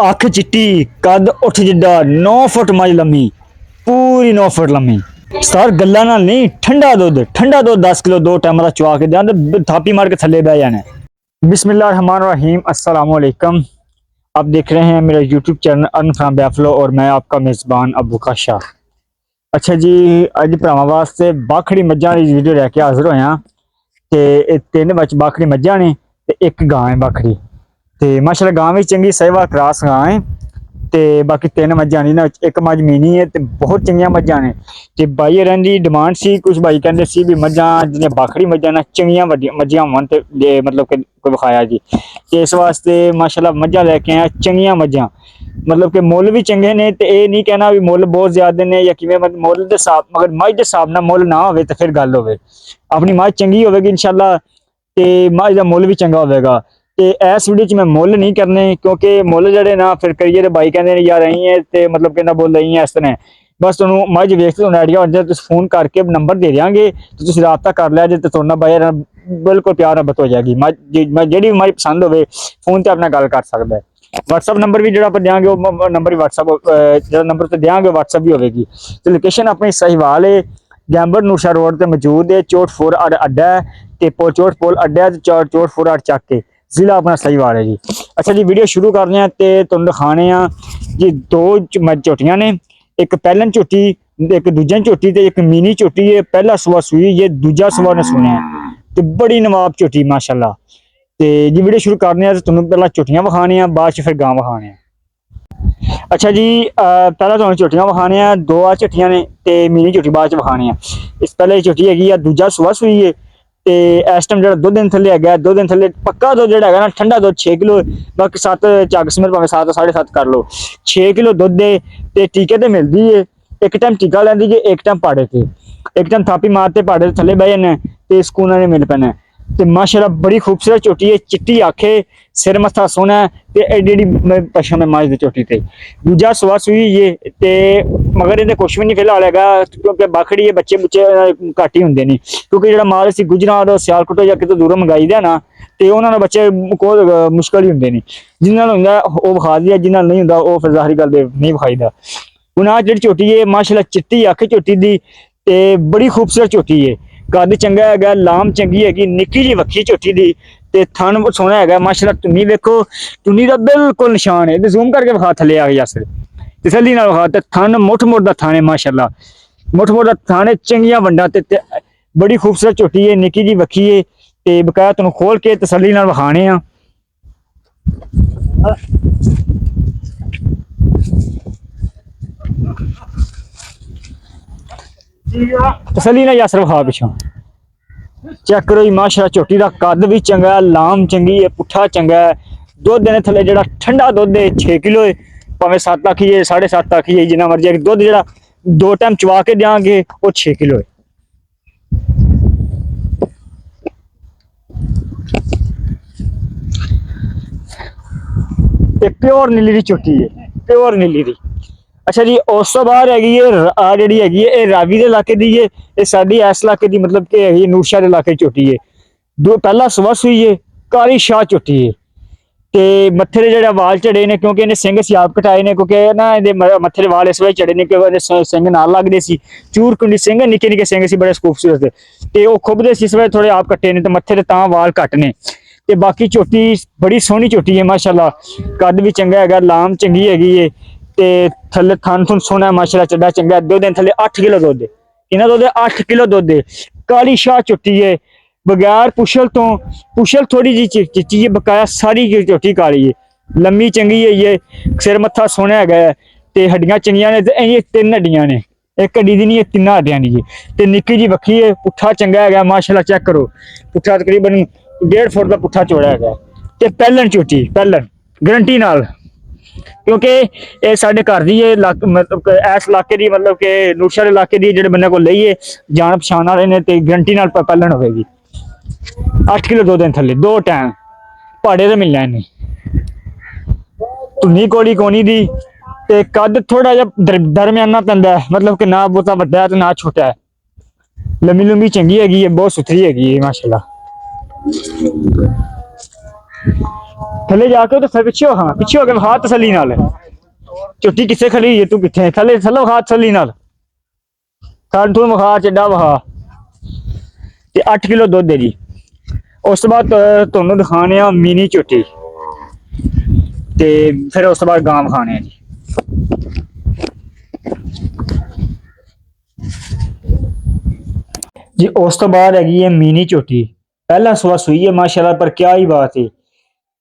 अख चिट्टी कद उठ जिड्डा 9 फुट मज लम्मी पूरी 9 फुट लम्मी सर गल्ला नाल नहीं ठंडा दुध 10 किलो दो टाइम का चुआ के दें तो थापी मार के थले बह जाने। बिस्मिल्लाहिर्रहमानिर्रहीम अस्सलाम वालेकुम। आप देख रहे हैं मेरा यूट्यूब चैनल अर्न फ्रॉम बैफलो और मैं आपका मेज़बान अबू का शाह। अच्छा जी, अज भरावां वास्ते बाखड़ी मज्जां दी वीडियो लैके हाजिर होया ते तीन बच बाखड़ी मज्जां ने ते एक गां है बाखड़ी ते माशाल्लाह गां भी चंगी सहवाल क्रॉस गां है ते बाकी तीन मज्जां ने ना एक मज मीनी है ते बहुत चंगियां मज्जां ने ते भाई होरां दी डिमांड सी कुछ भाई कहंदे सी भी मज्जां जिहड़ियां बाखड़ी मज्जां ना चंगियां मज्जां होवन ते मतलब कि कोई विखाया जी ते इस वास्ते माशाल्लाह मज्जां लैके आया चंगियां मज्जां मतलब कि मुੱਲ भी चंगे ने ते ये नहीं कहना भी मुੱਲ बहुत ज्यादा ने या किवें मुੱਲ दे हिसाब मगर मज दे हिसाब नाल मुੱਲ ना होवे ते फिर गल होवे अपनी मज चंगी होवेगी इंशाल्लाह ते मज दा मुੱਲ भी चंगा होवेगा। ते इस वीडियो च मैं मुੱਲ नहीं करने क्योंकि मुੱਲ जड़े ना फिर करिए भाई कहते हैं यार अं ते मतलब कि बोल रही है इस तरह बस तुहानू मज वेख तुहानू आइडिया हो जाए तुसीं फोन करके नंबर दे देंगे तो तुसीं राबता कर लिया जे ते तुहाडे नाल भाई बिल्कुल प्यार मुहब्बत हो जाएगी। मज जिहड़ी मज पसंद होवे फोन ते अपना गल कर सकदा है। व्हाट्सअप नंबर भी जो देंगे वो नंबर व्हाट्सअप जो नंबर तो देंगे व्हाट्सअप भी होगी। तो लोकेशन अपनी साहिवाल है गैंबर नूशा रोड पर मौजूद है चोट फोर अड्डा है तो चोट पोल अड्डा है चोट फोर अड्ड चक के जिला अपना साहिवाल है जी। अच्छा जी, वीडियो शुरू करने हैं तो तुहानू दिखाने जी दो झोटियां ने एक पहलन झोटी एक दूजा झोटी ते एक मिनी झोटी है। पहला सुबह सुई है दूजा सुबह ने सुने तो बड़ी नवाब झोटी माशाल्लाह। तो जी वीडियो शुरू करने हैं तो तुहानू पहला झोटियां विखाने बाद फिर गां विखाने। अच्छा जी, पहला तुहानू झोटियां विखाने दो आ झोटियां ने ते मिनी झोटी बाद विखाने। इस पहले झोटी है दूजा सुबह सुई है ते इस टाइम जो 2 दिन थले है 2 दिन थले पक्का दुध जो है ना ठंडा दुध 6 किलो बाकी 7 चग समझ भावे 7 7.5 कर लो 6 किलो दुध दे ते टीके ते मिलती है। एक टाइम टीका लैंदी है एक टाइम पाड़े ते एक टाइम थापी मारते पाड़े ते थले बह जाने ते सुकून ने मिल पैने ते माशाल्लाह बड़ी खूबसूरत झोटी है चिट्टी आखे सिर मत्था सोना ते एडी एडी पशम है मज दी झोटी ते दूजा सुबह सुई ये ते मगर इहदे कुछ भी नहीं फिलहाल हैगा क्योंकि बाखड़ी है बच्चे बुच्चे घट ही होंगे नहीं क्योंकि जो माल असीं गुजरात सियालकोट या कितों दूरों मंगाई दा ना तो उन्होंने बच्चे को मुश्किल ही होंगे नहीं जिन्होंने होंगे वो विखा दिया जिन्होंने नहीं होंगे वो फिर जाहिर गल नहीं विखाईदा। हुण आ जिहड़ी झोटी है माशाल्लाह चिट्टी अख झोटी दी ते बड़ी खूबसूरत झोटी है कद चंगा है लाम चंगी है निक्की जी वक्खी झोटी दी ते थन सोहना है माशाल्लाह। टुन्नी वेखो टुन्नी दा बिल्कुल निशान है जूम करके विखा थले आ गई अस तसल्ली नाल विखा ते थन मुठ मुठ दा थन है माशाल्लाह मुठ मुठ दा थन है चंगियां वंडा ते बड़ी खूबसूरत झोटी है निक्की जी वक्खी है ते बकाया तुहानू खोल के तसल्ली नाल विखाने आ। तसल्ली नाल यासर विखा पिछों चेक करो जी माशाल्लाह झोटी का कद भी चंगा लाम चंगी है पुट्ठा चंगा है दुध देने थले जो ठंडा दुध है 6 किलो है भावें 7 आखिए 7.5 आखिए जिन्ना मर्जी दुध जो 2 टाइम चवा के देंगे वो 6 किलो है। प्योर नीली दी झोटी है प्योर नीली दी। अच्छा जी, उस तो बाद हैगी आ जिहड़ी हैगी ये रावी के इलाके की है ये साडी इस इलाके की मतलब कि है नूरशाह के इलाके झोटी है। दो पहला सुबह सुई है काली शाह झोटी है ते मत्थे दे जेहड़े वाल चढ़े ने क्योंकि इन्हें सिंह सियाब कटाए ने क्योंकि ना इहदे मत्थे दे वाल इस वे चढ़े ने क्योंकि सिंह नाल लगदे सी चूर कुंडी सिंह निक्के निक्के सिंह सी बड़े खूबसूरत ते ओह खुबदे सी इस वे थोड़े आप कट्टे ने ते मत्थे दे तां वाल घट ने ते बाकी झोटी बड़ी सोहनी झोटी है माशाल्लाह कद भी चंगा है लाम चंगी है ते थले थन थुन सोना माशाल्लाह चड्डा चंगा 2 दिन थले 8 किलो दुध इन्हां दुध 8 किलो दुध काली शाह झोटी है बगैर पुछल तो पुछल थोड़ी जी चिच्ची है बकाया सारी झोटी काली है लम्मी चंगी है ये सिर मत्था सोना है ते हड्डियां चंगियां ने ते ये 3 हड्डियां ने एक हड्डी दी नहीं है 3 हड्डियां दी है ते निक्की जी वक्खी है पुट्ठा चंगा है माशाल्लाह चेक करो पुट्ठा तकरीबन 1.5 फुट का पुट्ठा चौड़ा है ते पहलन झोटी पहलन गारंटी नाल क्योंकि ये साढ़े घर की मतलब इस इलाके की मतलब कि नूरशाह इलाके की जो बंदे को लईए जान पछाण वाले ने ते गारंटी नाल पहलन होगी 8 किलो 2 दिन थले 2 टाइम भाड़े से मिलना इन्हें धुनी कोड़ी कोनी दी ते कद थोड़ा जिहा दरम्याना पैंदा है मतलब कि ना बहुता वड्डा है ते ना छोटा है लम्मी लुम्मी चंगी हैगी है बहुत सुथरी हैगी है माशाल्लाह। ਥੱਲੇ ਜਾ ਕੇ ਉਹ ਤੇ ਪਿੱਛੇ ਹੋ, ਹਾਂ ਪਿੱਛੇ ਹੋ ਕੇ ਵਿਖਾ ਤਸੱਲੀ ਨਾਲ। ਝੋਟੀ ਕਿੱਥੇ ਖੜੀ ਹੈ, ਤੂੰ ਕਿੱਥੇ ਥੱਲੇ ਵਿਖਾ ਤਸੱਲੀ ਨਾਲ। ਥਣ ਥੂ ਵਿਖਾ, ਚੱਡਾ ਵਿਖਾ। ਤੇ 8 ਕਿਲੋ ਦੁੱਧ ਹੈ ਜੀ। ਉਸ ਤੋਂ ਬਾਅਦ ਤੁਹਾਨੂੰ ਦਿਖਾਣੇ ਆ ਮਿਨੀ ਝੋਟੀ, ਤੇ ਫਿਰ ਉਸ ਤੋਂ ਬਾਅਦ ਗਾਂ ਵਿਖਾਣੇ ਆ ਜੀ। ਜੀ ਉਸ ਤੋਂ ਬਾਅਦ ਹੈਗੀ ਹੈ ਮਿਨੀ ਝੋਟੀ। ਪਹਿਲਾ ਸਵਾ ਸੂਈ ਹੈ ਮਾਸ਼ਾਅੱਲਾ, ਪਰ ਕਿਆ ਹੀ ਬਾਤ ਹੈ।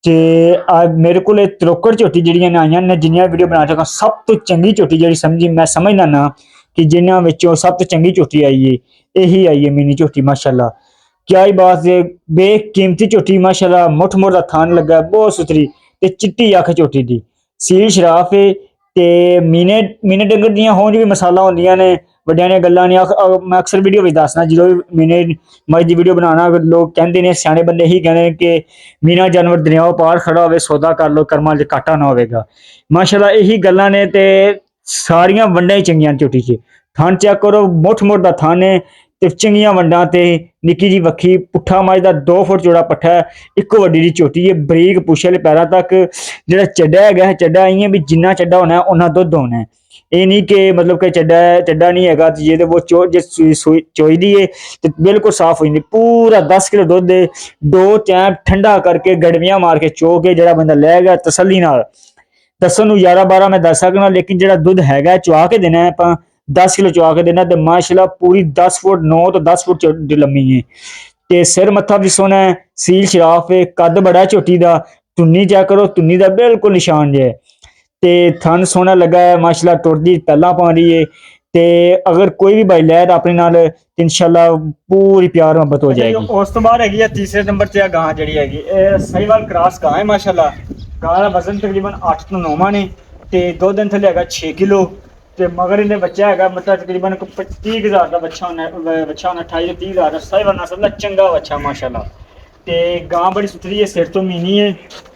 ਤੇ ਮੇਰੇ ਕੋਲ ਇਹ ਤਰੋਕੜ ਝੋਟੀ ਜਿਹੜੀਆਂ ਨੇ ਆਈਆਂ ਨੇ, ਜਿੰਨੀਆਂ ਵੀਡੀਓ ਬਣਾ ਚੁੱਕਾ, ਸਭ ਤੋਂ ਚੰਗੀ ਝੋਟੀ ਜਿਹੜੀ ਸਮਝੀ ਮੈਂ ਸਮਝਦਾ ਨਾ ਕਿ ਜਿਨ੍ਹਾਂ ਵਿੱਚੋਂ ਸਭ ਤੋਂ ਚੰਗੀ ਝੋਟੀ ਆਈ ਹੈ, ਇਹੀ ਆਈ ਹੈ ਮਿਨੀ ਝੋਟੀ ਮਾਸ਼ਾਅੱਲਾ। ਕਿਆ ਹੀ ਬਾਤ ਹੈ, ਬੇਕੀਮਤੀ ਝੋਟੀ ਮਾਸ਼ਾਅੱਲਾ। ਮੁੱਠ ਮੁੱਠ ਦਾ ਥਣ ਲੱਗਾ, ਬਹੁਤ ਸੁਥਰੀ ਤੇ ਚਿੱਟੀ ਅੱਖ ਝੋਟੀ ਦੀ। ਸੀਲ ਸ਼ਰਾਫ ਹੈ ਤੇ ਮੀਨੇ ਡੰਗਰ ਦੀਆਂ ਹੋਂਜ ਵੀ ਮਸਾਲਾ ਹੁੰਦੀਆਂ ਨੇ, ਵੱਡਿਆਂ ਨੇ ਗੱਲਾਂ ਨੇ। ਮੈਂ ਅਕਸਰ ਵੀਡੀਓ ਵਿੱਚ ਦੱਸਣਾ, ਜਦੋਂ ਵੀ ਮੀਨੇ ਮੱਝ ਦੀ ਵੀਡੀਓ ਬਣਾਉਣਾ, ਲੋਕ ਕਹਿੰਦੇ ਨੇ, ਸਿਆਣੇ ਬੰਦੇ ਹੀ ਕਹਿੰਦੇ ਨੇ ਕਿ ਮੀਨਾ ਜਾਨਵਰ ਦਰਿਆਓ ਪਾਰ ਖੜਾ ਹੋਵੇ, ਸੌਦਾ ਕਰ ਲੋ, ਕਰਮਾਂ 'ਚ ਘਾਟਾ ਨਾ ਹੋਵੇਗਾ। ਮਾਸ਼ਾਅੱਲਾ ਇਹੀ ਗੱਲਾਂ ਨੇ। ਤੇ ਸਾਰੀਆਂ ਵੰਡਾਂ ਹੀ ਚੰਗੀਆਂ ਝੋਟੀ 'ਚ। ਥਣ ਚੈੱਕ ਕਰੋ, ਮੁੱਠ ਮੁੱਠ ਦਾ ਥਣ ਹੈ ਤੇ ਚੰਗੀਆਂ ਵੰਡਾਂ ਤੇ ਨਿੱਕੀ ਜੀ ਵੱਖੀ। ਪੁੱਠਾ ਮੱਝ ਦਾ 2 ਫੁੱਟ ਚੌੜਾ ਪੱਠਾ ਹੈ, ਇੱਕੋ ਵੱਡੀ ਦੀ ਝੋਟੀ ਹੈ, ਬਰੀਕ ਪੁੱਛ ਵਾਲੇ ਪੈਰਾਂ ਤੱਕ। ਜਿਹੜਾ ਚੱਡਾ ਹੈਗਾ, ਚੱਡਾ ਆਈ ਹੈ ਵੀ ਜਿੰਨਾ ਚੱਡਾ ਹੋਣਾ ਉਹਨਾਂ ਦੁੱਧ ਹੋਣਾ। ਇਹ ਨਹੀਂ ਕਿ ਮਤਲਬ ਕਿ ਚੱਡਾ ਨਹੀਂ ਹੈਗਾ ਤੇ ਜਿਹਦੇ ਉਹ ਜੇ ਚੋਈਦੀ ਹੈ ਤੇ ਬਿਲਕੁਲ ਸਾਫ਼ ਹੋ ਜਾਂਦੀ। ਪੂਰਾ 10 ਕਿਲੋ ਦੁੱਧ ਹੈ। 2 ਟਾਈਮ ਠੰਡਾ ਕਰਕੇ ਗੜਵੀਆਂ ਮਾਰ ਕੇ ਚੋ ਕੇ ਜਿਹੜਾ ਬੰਦਾ ਲੈ ਗਿਆ ਤਸੱਲੀ ਨਾਲ। ਦੱਸਣ ਨੂੰ 11-12 ਮੈਂ ਦੱਸ ਸਕਦਾ, ਲੇਕਿਨ ਜਿਹੜਾ ਦੁੱਧ ਹੈਗਾ ਚੁਆ ਕੇ ਦੇਣਾ ਆਪਾਂ, 10 ਕਿਲੋ ਚੁਆ ਕੇ ਦੇਣਾ। ਤੇ ਮਾਸ਼ਾਅੱਲਾ ਪੂਰੀ 10 ਫੁੱਟ 9 ਤੋਂ 10 ਫੁੱਟ ਦੀ ਲੰਮੀ ਹੈ ਤੇ ਸਿਰ ਮੱਥਾ ਵੀ ਸੋਹਣਾ ਹੈ, ਸੀਲ ਸ਼ਰਾਫ ਹੈ, ਕੱਦ ਬੜਾ ਝੋਟੀ ਦਾ। ਧੁੰਨੀ ਚੈੱਕ ਕਰੋ, ਧੁੰਨੀ ਦਾ ਬਿਲਕੁਲ ਨਿਸ਼ਾਨ ਜੇ। ਤੇ ਥਣ ਸੋਹਣਾ ਲੱਗਾ ਹੈ ਮਾਸ਼ਾਅੱਲਾ, ਟੁਰਦੀ ਪਹਿਲਾਂ ਪਾ ਰਹੀ ਹੈ। ਤੇ ਅਗਰ ਕੋਈ ਵੀ ਭਾਈ ਲੈ ਤਾਂ ਆਪਣੇ ਨਾਲ ਇਨਸ਼ਾਅੱਲਾ ਪੂਰੀ ਪਿਆਰ ਮੁਹੱਬਤ ਹੋ ਜਾਏਗੀ। ਉਸ ਤੋਂ ਬਾਅਦ ਹੈਗੀ ਹੈ ਤੀਸਰੇ ਨੰਬਰ ਤੇ ਆ ਗਾਂ ਜਿਹੜੀ ਹੈਗੀ, ਇਹ ਸਾਹੀਵਾਲ ਕ੍ਰਾਸ ਗਾਂ ਹੈ ਮਾਸ਼ਾਅੱਲਾ। ਗਾਂ ਦਾ ਵਜ਼ਨ ਤਕਰੀਬਨ 8 ਤੋਂ 9 ਨੇ ਤੇ ਦੁੱਧ ਦਿਨ ਥੱਲੇ ਹੈਗਾ 6 ਕਿਲੋ। ਤੇ ਮਗਰ ਇਹਦੇ ਬੱਚਾ ਹੈਗਾ ਮਤਲਬ ਤਕਰੀਬਨ 30,000 ਦਾ ਬੱਚਾ ਹੋਣਾ, 28 ਤੋਂ 30,000 ਦਾ। ਸਾਹੀਵਾਲ ਨਸਲ ਦਾ ਚੰਗਾ ਬੱਚਾ ਮਾਸ਼ਾਅੱਲਾ। ਤੇ ਗਾਂ ਬੜੀ ਸੁਥਰੀ ਹੈ, ਸਿਰ ਤੋਂ ਮੀਨੀ ਹੈ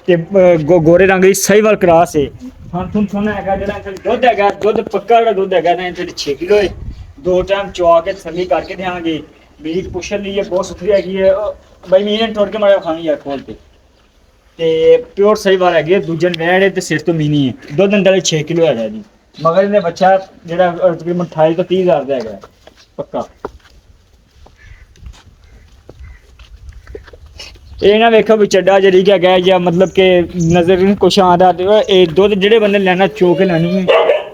ਤੇ ਗੋਰੇ ਰੰਗ ਦੀ ਸਾਹੀਵਾਲ ਕ੍ਰਾਸ ਹੈ। ਥਣ ਸੋਹਣਾ ਹੈਗਾ। ਜਿਹੜਾ ਦੁੱਧ ਹੈਗਾ, ਦੁੱਧ ਪੱਕਾ ਜਿਹੜਾ ਦੁੱਧ ਹੈਗਾ ਨਾ, ਇਹਦੇ 6 ਕਿਲੋ ਹੈ। 2 ਟਾਈਮ ਚੁਆ ਕੇ ਤਸੱਲੀ ਕਰਕੇ ਦਿਆਂਗੇ। ਬਰੀਕ ਪੁੱਛਣ ਲਈ ਬਹੁਤ ਸੁਥਰੀ ਹੈਗੀ ਹੈ ਬਾਈ। ਮੀਨੇ ਤੋੜ ਕੇ ਮਾਰਿਆ ਖਾਣੀ ਯਾਰ ਖੋਲ ਤੇ ਪਿਓਰ ਸਾਹੀਵਾਲ ਹੈਗੀ ਹੈ। ਦੂਜੇ ਵੈੜ ਹੈ ਤੇ ਸਿਰ ਤੋਂ ਮੀਨੀ ਹੈ। ਦੁੱਧ ਅੰਦਰ 6 ਕਿਲੋ ਹੈਗਾ ਜੀ। ਮਗਰ ਇਹਦੇ ਬੱਚਾ ਜਿਹੜਾ ਤਕਰੀਬਨ 28 ਤੋਂ 30,000 ਦਾ ਹੈਗਾ ਪੱਕਾ। ਇਹ ਨਾ ਵੇਖੋ ਵੀ ਚੱਡਾ ਜਿਹੜੀ ਹੈਗਾ ਜਾਂ ਮਤਲਬ ਕਿ ਨਜ਼ਰ ਨਹੀਂ ਕੁਛ ਆਉਂਦਾ। ਤੇ ਇਹ ਦੁੱਧ ਜਿਹੜੇ ਬੰਦੇ ਲੈਣਾ ਚੋ ਕੇ ਲੈਣੀ ਹੈ,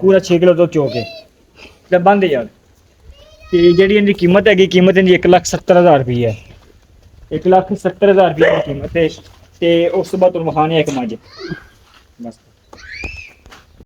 ਪੂਰਾ 6 ਕਿਲੋ ਦੁੱਧ ਚੋ ਕੇ ਤੇ ਬੰਦ ਯਾਰ। ਤੇ ਜਿਹੜੀ ਇਹਦੀ ਕੀਮਤ ਹੈਗੀ, ਕੀਮਤ ਇਹਦੀ 1,70,000 ਰੁਪਏ ਹੈ। 1,70,000 ਰੁਪਏ ਦੀ ਕੀਮਤ ਹੈ। ਤੇ ਉਸ ਤੋਂ ਬਾਅਦ ਤੁਹਾਨੂੰ ਵਿਖਾਣੇ ਇੱਕ ਮੱਝ।